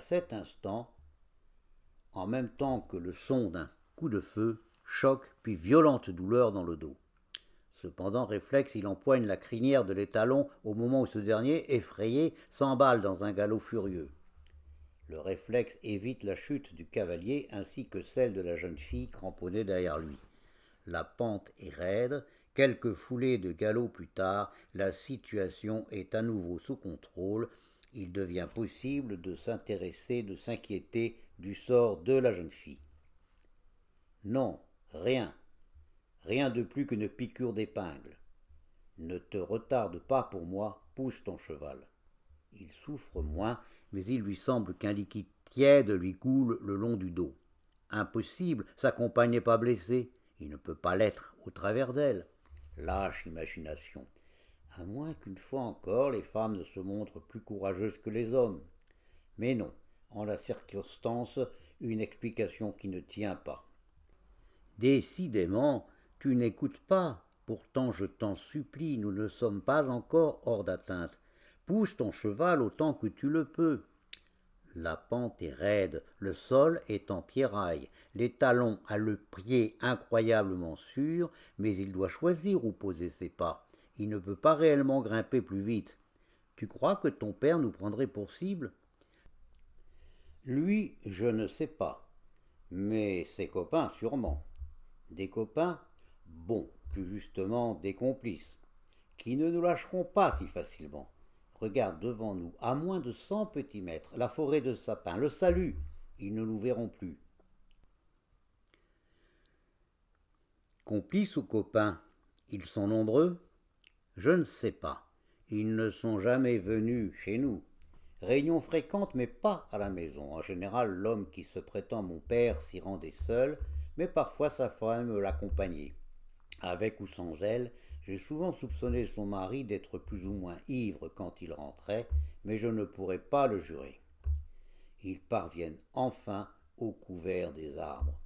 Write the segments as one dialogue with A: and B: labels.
A: cet instant, en même temps que le son d'un coup de feu, choc puis violente douleur dans le dos. Cependant, réflexe, il empoigne la crinière de l'étalon au moment où ce dernier, effrayé, s'emballe dans un galop furieux. Le réflexe évite la chute du cavalier ainsi que celle de la jeune fille cramponnée derrière lui. La pente est raide, quelques foulées de galop plus tard, la situation est à nouveau sous contrôle, il devient possible de s'intéresser, de s'inquiéter du sort de la jeune fille. Non, rien, rien de plus qu'une piqûre d'épingle. Ne te retarde pas pour moi, pousse ton cheval. Il souffre moins, mais il lui semble qu'un liquide tiède lui coule le long du dos. Impossible, sa compagne n'est pas blessée, il ne peut pas l'être au travers d'elle. Lâche imagination. À moins qu'une fois encore les femmes ne se montrent plus courageuses que les hommes. Mais non, en la circonstance, une explication qui ne tient pas. Décidément, tu n'écoutes pas. Pourtant, je t'en supplie, nous ne sommes pas encore hors d'atteinte. Pousse ton cheval autant que tu le peux. La pente est raide, le sol est en pierraille, l'étalon a le pied incroyablement sûr, mais il doit choisir où poser ses pas. Il ne peut pas réellement grimper plus vite. Tu crois que ton père nous prendrait pour cible? Lui, je ne sais pas, mais ses copains sûrement. Des copains? Bon, plus justement des complices, qui ne nous lâcheront pas si facilement. Regarde devant nous, à moins de 100 petits mètres, la forêt de sapins, le salut, ils ne nous verront plus. Complices ou copains, ils sont nombreux? Je ne sais pas. Ils ne sont jamais venus chez nous. Réunion fréquente, mais pas à la maison. En général, l'homme qui se prétend mon père s'y rendait seul, mais parfois sa femme l'accompagnait. Avec ou sans elle, j'ai souvent soupçonné son mari d'être plus ou moins ivre quand il rentrait, mais je ne pourrais pas le jurer. Ils parviennent enfin au couvert des arbres.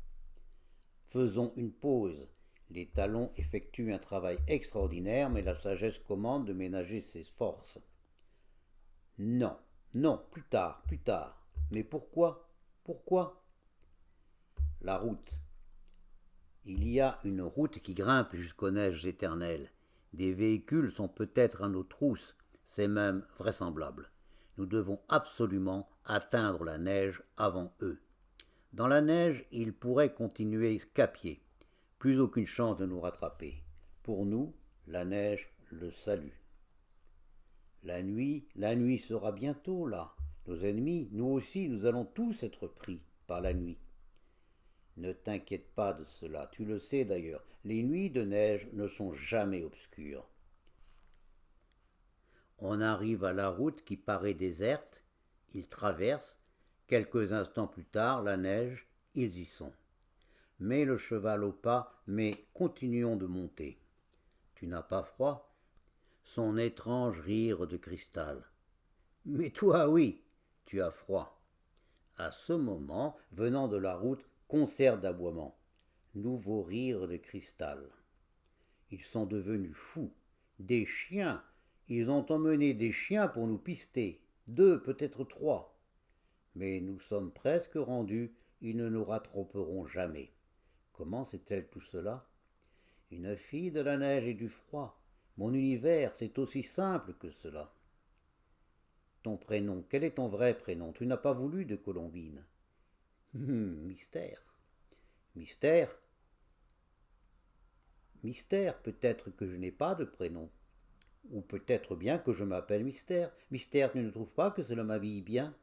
A: Faisons une pause. Les talons effectuent un travail extraordinaire, mais la sagesse commande de ménager ses forces. Non, non, plus tard, plus tard. Mais pourquoi? Pourquoi? La route. Il y a une route qui grimpe jusqu'aux neiges éternelles. Des véhicules sont peut-être à nos trousses, c'est même vraisemblable. Nous devons absolument atteindre la neige avant eux. Dans la neige, ils pourraient continuer qu'à pied. Plus aucune chance de nous rattraper. Pour nous, la neige, le salut. La nuit sera bientôt là. Nos ennemis, nous aussi, nous allons tous être pris par la nuit. Ne t'inquiète pas de cela, tu le sais d'ailleurs, les nuits de neige ne sont jamais obscures. On arrive à la route qui paraît déserte, ils traversent, quelques instants plus tard, la neige, ils y sont. Mets le cheval au pas, mais continuons de monter. Tu n'as pas froid? Son étrange rire de cristal. Mais toi, oui, tu as froid. À ce moment, venant de la route, concert d'aboiements. Nouveau rire de cristal. Ils sont devenus fous. Des chiens. Ils ont emmené des chiens pour nous pister. 2, peut-être 3. Mais nous sommes presque rendus, ils ne nous rattraperont jamais. Comment sait-elle tout cela? Une fille de la neige et du froid. Mon univers, c'est aussi simple que cela. Ton prénom, quel est ton vrai prénom? Tu n'as pas voulu de Colombine. Mystère. Mystère? Mystère, peut-être que je n'ai pas de prénom. Ou peut-être bien que je m'appelle Mystère. Mystère, tu ne trouves pas que cela m'habille bien?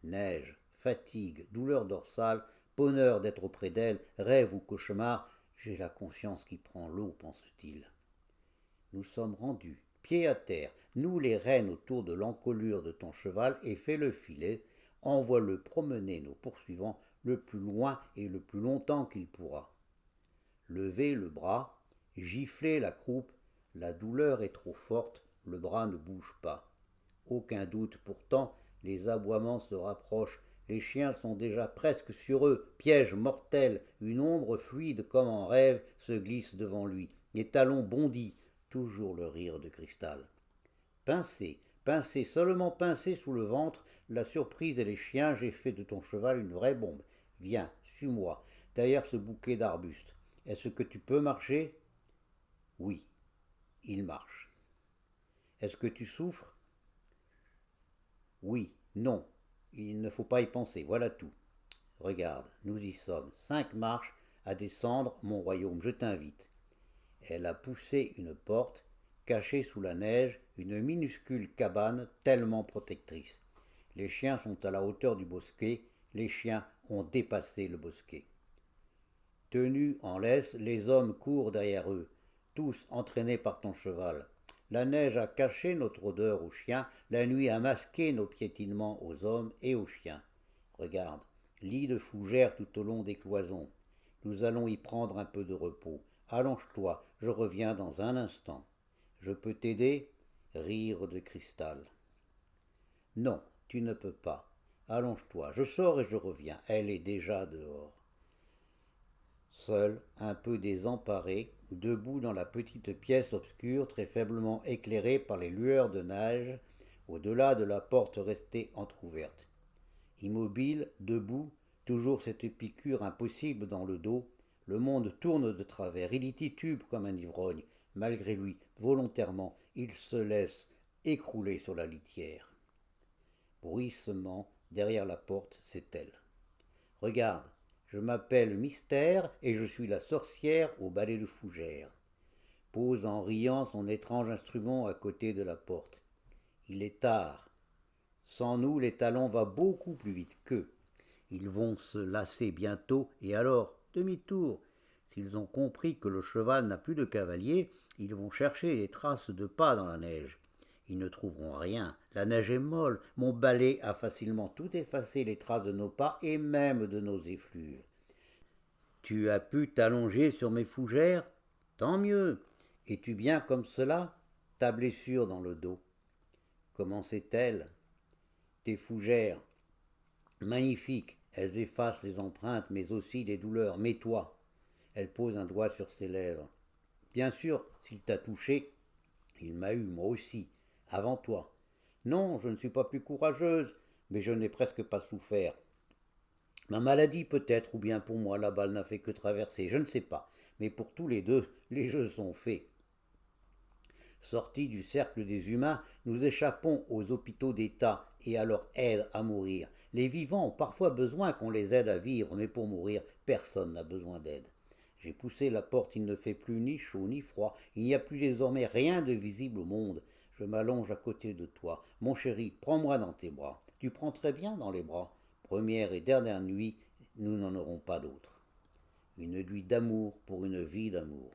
A: Neige, fatigue, douleur dorsale, bonheur d'être auprès d'elle, rêve ou cauchemar, j'ai la conscience qui prend l'eau, pense-t-il. Nous sommes rendus, pieds à terre, noue les rênes autour de l'encolure de ton cheval et fais le filet, envoie-le promener nos poursuivants le plus loin et le plus longtemps qu'il pourra. Levez le bras, giflez la croupe, la douleur est trop forte, le bras ne bouge pas. Aucun doute pourtant, les aboiements se rapprochent, les chiens sont déjà presque sur eux, piège mortel, une ombre fluide comme en rêve se glisse devant lui, les talons bondis, toujours le rire de cristal. Pincez, Pincé, seulement pincé sous le ventre, la surprise et les chiens, j'ai fait de ton cheval une vraie bombe. Viens, suis-moi, derrière ce bouquet d'arbustes. Est-ce que tu peux marcher? Oui, il marche. Est-ce que tu souffres? Oui, non. Il ne faut pas y penser, voilà tout. Regarde, nous y sommes, 5 marches à descendre mon royaume, je t'invite. Elle a poussé une porte, cachée sous la neige, une minuscule cabane tellement protectrice. Les chiens sont à la hauteur du bosquet, les chiens ont dépassé le bosquet. Tenus en laisse, les hommes courent derrière eux, tous entraînés par ton cheval. La neige a caché notre odeur aux chiens, la nuit a masqué nos piétinements aux hommes et aux chiens. Regarde, lit de fougères tout au long des cloisons. Nous allons y prendre un peu de repos. Allonge-toi, je reviens dans un instant. Je peux t'aider? Rire de cristal. Non, tu ne peux pas. Allonge-toi, je sors et je reviens. Elle est déjà dehors. Seul, un peu désemparé, debout dans la petite pièce obscure très faiblement éclairée par les lueurs de neige, au-delà de la porte restée entr'ouverte. Immobile, debout, toujours cette piqûre impossible dans le dos, le monde tourne de travers, il y titube comme un ivrogne. Malgré lui, volontairement, il se laisse écrouler sur la litière. Bruissement, derrière la porte, c'est elle. Regarde, je m'appelle Mystère et je suis la sorcière au balai de fougères. Pose en riant son étrange instrument à côté de la porte. Il est tard. Sans nous, l'étalon va beaucoup plus vite qu'eux. Ils vont se lasser bientôt, et alors, demi-tour. S'ils ont compris que le cheval n'a plus de cavalier, ils vont chercher des traces de pas dans la neige. Ils ne trouveront rien. La neige est molle. Mon balai a facilement tout effacé les traces de nos pas et même de nos effluves. Tu as pu t'allonger sur mes fougères? Tant mieux. Es-tu bien comme cela? Ta blessure dans le dos. Comment c'est-elle? Tes fougères, magnifiques, elles effacent les empreintes, mais aussi les douleurs. Mais toi, elle pose un doigt sur ses lèvres. Bien sûr, s'il t'a touché, il m'a eu, moi aussi, avant toi. Non, je ne suis pas plus courageuse, mais je n'ai presque pas souffert. Ma maladie peut-être, ou bien pour moi, la balle n'a fait que traverser, je ne sais pas. Mais pour tous les deux, les jeux sont faits. Sortis du cercle des humains, nous échappons aux hôpitaux d'État et à leur aide à mourir. Les vivants ont parfois besoin qu'on les aide à vivre, mais pour mourir, personne n'a besoin d'aide. J'ai poussé la porte, il ne fait plus ni chaud ni froid, il n'y a plus désormais rien de visible au monde. Je m'allonge à côté de toi. Mon chéri, prends-moi dans tes bras. Tu prends très bien dans les bras. Première et dernière nuit, nous n'en aurons pas d'autre. Une nuit d'amour pour une vie d'amour.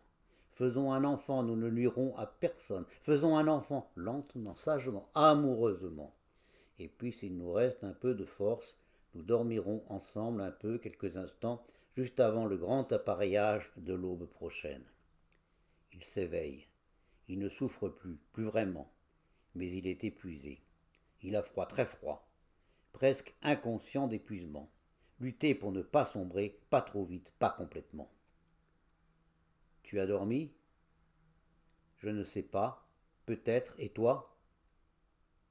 A: Faisons un enfant, nous ne nuirons à personne. Faisons un enfant, lentement, sagement, amoureusement. Et puis s'il nous reste un peu de force, nous dormirons ensemble un peu, quelques instants, juste avant le grand appareillage de l'aube prochaine. Il s'éveille. Il ne souffre plus, plus vraiment. Mais il est épuisé. Il a froid, très froid. Presque inconscient d'épuisement. Lutter pour ne pas sombrer, pas trop vite, pas complètement. Tu as dormi? Je ne sais pas. Peut-être. Et toi?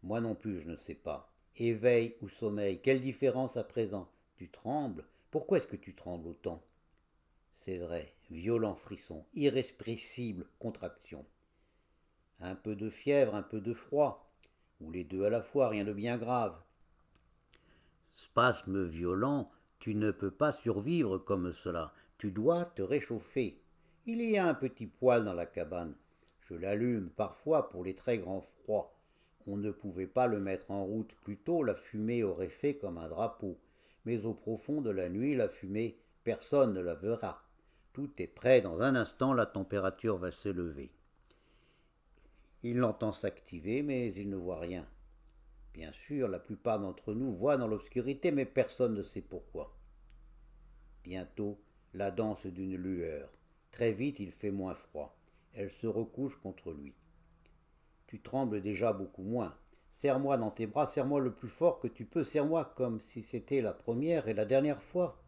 A: Moi non plus, je ne sais pas. Éveil ou sommeil, quelle différence à présent? Tu trembles? Pourquoi est-ce que tu trembles autant? C'est vrai, violent frisson, irrépressible contraction. Un peu de fièvre, un peu de froid, ou les deux à la fois, rien de bien grave. Spasme violent, tu ne peux pas survivre comme cela, tu dois te réchauffer. Il y a un petit poêle dans la cabane. Je l'allume parfois pour les très grands froids. On ne pouvait pas le mettre en route plus tôt, la fumée aurait fait comme un drapeau. Mais au profond de la nuit, la fumée, personne ne la verra. Tout est prêt, dans un instant, la température va s'élever. Il l'entend s'activer, mais il ne voit rien. Bien sûr, la plupart d'entre nous voient dans l'obscurité, mais personne ne sait pourquoi. Bientôt, la danse d'une lueur. Très vite, il fait moins froid. Elle se recouche contre lui. Tu trembles déjà beaucoup moins. Serre-moi dans tes bras, serre-moi le plus fort que tu peux, serre-moi comme si c'était la première et la dernière fois.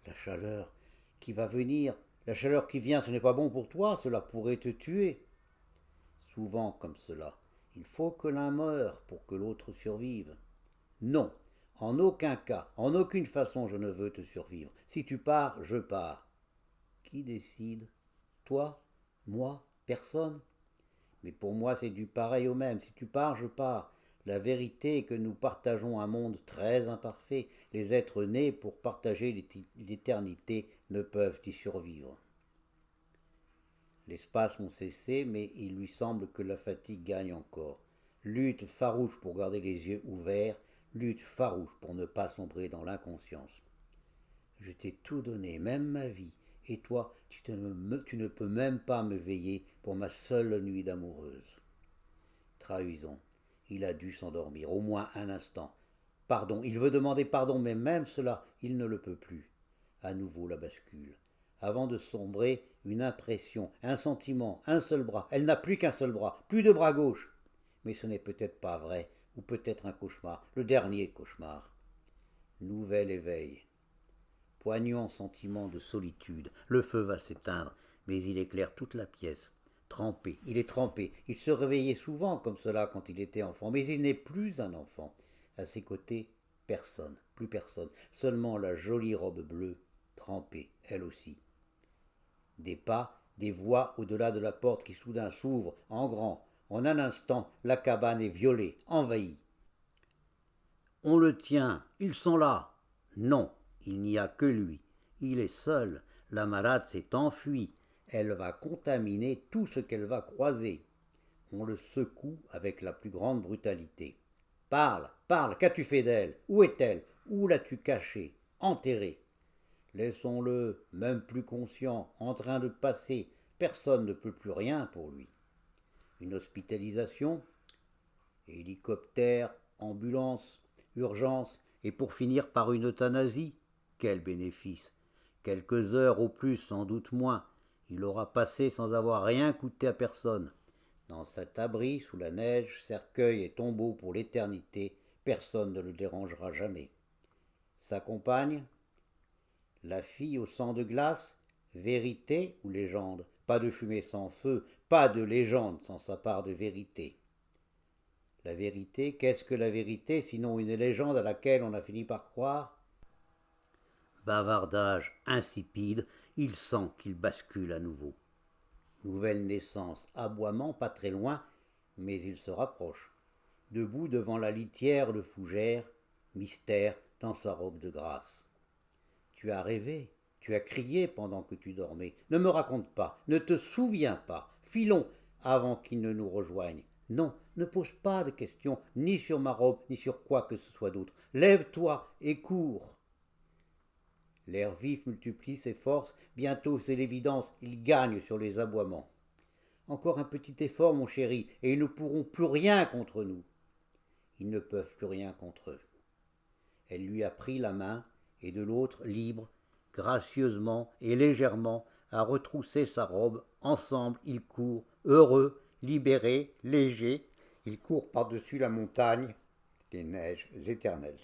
A: La chaleur qui va venir, la chaleur qui vient, ce n'est pas bon pour toi, cela pourrait te tuer. Souvent comme cela, Il faut que l'un meure pour que l'autre survive. Non, en aucun cas, en aucune façon je ne veux te survivre. Si tu pars, je pars. Qui décide? Toi? Moi? Personne? Mais pour moi c'est du pareil au même. Si tu pars, je pars. La vérité est que nous partageons un monde très imparfait. Les êtres nés pour partager l'éternité ne peuvent y survivre. Les spasmes ont cessé, mais il lui semble que la fatigue gagne encore. Lutte farouche pour garder les yeux ouverts, lutte farouche pour ne pas sombrer dans l'inconscience. Je t'ai tout donné, même ma vie, et toi, tu ne peux même pas me veiller pour ma seule nuit d'amoureuse. Trahison, il a dû s'endormir, au moins un instant. Pardon, il veut demander pardon, mais même cela, il ne le peut plus. À nouveau la bascule. Avant de sombrer, une impression, un sentiment, un seul bras. Elle n'a plus qu'un seul bras, plus de bras gauche. Mais ce n'est peut-être pas vrai, ou peut-être un cauchemar, le dernier cauchemar. Nouvel éveil. Poignant sentiment de solitude. Le feu va s'éteindre, mais il éclaire toute la pièce. Trempé, il est trempé. Il se réveillait souvent comme cela quand il était enfant, mais il n'est plus un enfant. À ses côtés, personne, plus personne, seulement la jolie robe bleue, trempée, elle aussi. Des pas, des voix au-delà de la porte qui soudain s'ouvre, en grand. En un instant, la cabane est violée, envahie. On le tient, ils sont là. Non, il n'y a que lui. Il est seul. La malade s'est enfuie. Elle va contaminer tout ce qu'elle va croiser. On le secoue avec la plus grande brutalité. Parle, parle, qu'as-tu fait d'elle? Où est-elle? Où l'as-tu cachée? Enterrée. Laissons-le, même plus conscient, en train de passer. Personne ne peut plus rien pour lui. Une hospitalisation, hélicoptère, ambulance, urgence, et pour finir par une euthanasie. Quel bénéfice! Quelques heures au plus, sans doute moins. Il aura passé sans avoir rien coûté à personne. Dans cet abri, sous la neige, cercueil et tombeau pour l'éternité, personne ne le dérangera jamais. Sa compagne, la fille au sang de glace, vérité ou légende? Pas de fumée sans feu, pas de légende sans sa part de vérité. La vérité, qu'est-ce que la vérité sinon une légende à laquelle on a fini par croire? Bavardage insipide, il sent qu'il bascule à nouveau. Nouvelle naissance, aboiement pas très loin, mais il se rapproche. Debout devant la litière de fougère, mystère dans sa robe de grâce. Tu as rêvé, tu as crié pendant que tu dormais. Ne me raconte pas, ne te souviens pas. Filons avant qu'il ne nous rejoigne. Non, ne pose pas de questions, ni sur ma robe, ni sur quoi que ce soit d'autre. Lève-toi et cours. L'air vif multiplie ses forces, bientôt c'est l'évidence, il gagne sur les aboiements. Encore un petit effort, mon chéri, et ils ne pourront plus rien contre nous. Ils ne peuvent plus rien contre eux. Elle lui a pris la main, et de l'autre, libre, gracieusement et légèrement, a retroussé sa robe. Ensemble, ils courent, heureux, libérés, légers. Ils courent par-dessus la montagne, les neiges éternelles.